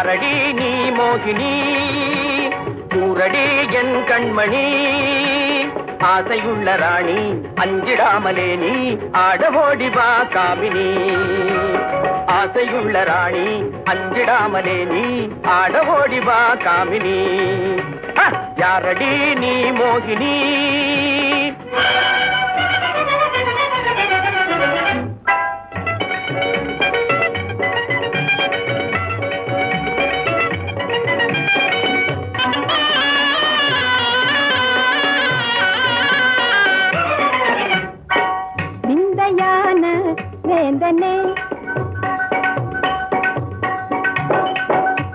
யாரடி நீ மோகினி கூரடி என் கண்மணி ஆசையுள்ள ராணி அஞ்சிடாமலே நீ ஆடவோடி வா காமினி ஆசையுள்ள ராணி அஞ்சிடாமலே நீ ஆடவோடி வா காமினி யாரடி நீ மோகினி வேந்தனே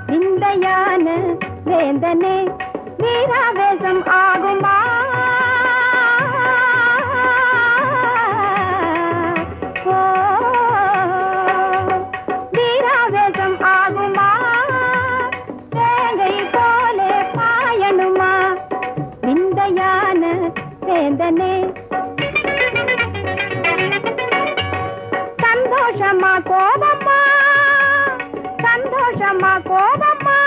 விந்தையான வேந்தனே வீராவேசம் ஆகுமா வீராவேசம் ஆகுமா வேங்கை போலே பாயணுமா விந்தையான வேந்தனே சந்தோஷமா கோபமா சந்தோஷமா கோபமா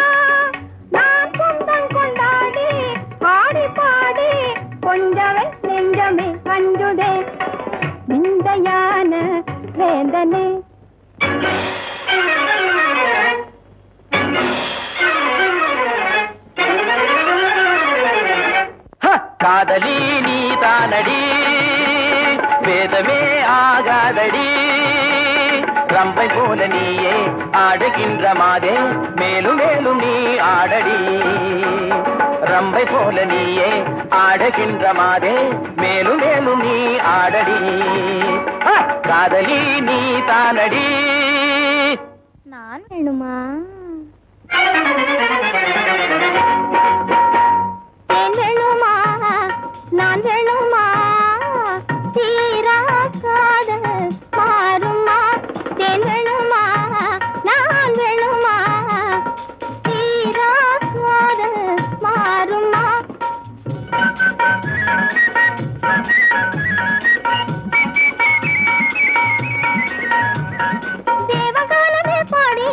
நான் சொந்தம் கொண்டாடி ஆடி பாடி கொஞ்சமே நெஞ்சமே அஞ்சுதே விந்தையான வேந்தனே காதலி நீ தானடி வேதமே ஆகாதடி ரம்பை போல நீயே ஆடுகின்ற மாதே மேலும் மேலும் நீ ஆடடி ரம்பை போல நீயே ஆடுகின்ற மாதே மேலும் மேலும் நீ ஆடடி காதலி நீ தானடி நான் வேணுமா வேணுமா நான் வேணுமா தீரா காதல் மாறுமா தேன் வேணுமா நான் வேணுமா தீரா காதல் மாறுமா தேவகாலமே பாடி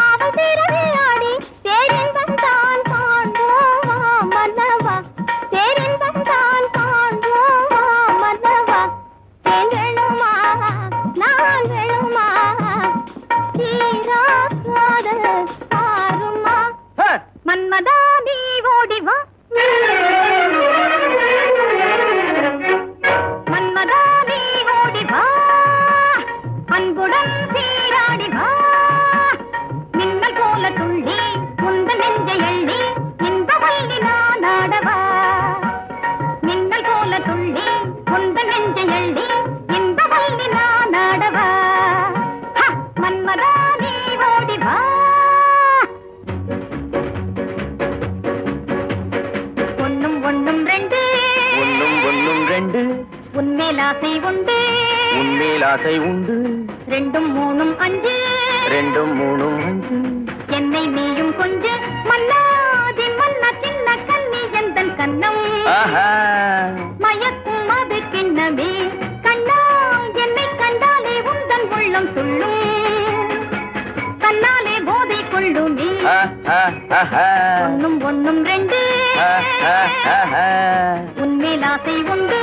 அவள் தீரவே ஆடி பேரின்பம் தான் காண்போமா மன்னவா பேரின்பம் தான் காண்போமா மன்னவா தேன் வேணுமா நான் வேணுமா தீரா காதல் மாறுமா மன்மதா நீ ஓடிவா மன்மதா நீ ஓடிவா அன்புடன் சீராடிவா மின்னல் போல துள்ளி முந்த நெஞ்சை அள்ளி இந்த வள்ளி நான் ஆடவா மின்னல் போல துள்ளி முந்த நெஞ்சை அள்ளி இந்த வள்ளி நான் ஆடவா மன்மதா நீ ஓடிவா ஒன்னும் ஒன்னும் ரெண்டு ஒன்னும் ரெண்டு உன்மேல் ஆசை உண்டு உன்மேல் ஆசை உண்டு ரெண்டும் மூணும் அஞ்சு ரெண்டும் மூணும் அஞ்சு என்னை நீயும் கொஞ்சு மன்னாதி மன்னா சின்ன கண்ணி எந்தன் கண்ணம் மயக்கும் அது கிண்ணமே கண்ணா என்னை கண்டாலே உந்தன் உள்ளம் துள்ளும் கண்ணாலே போதை கொள்ளுமே ஒன்னும் ஒன்னும் ரெண்டு உன்மேல் ஆசை உண்டு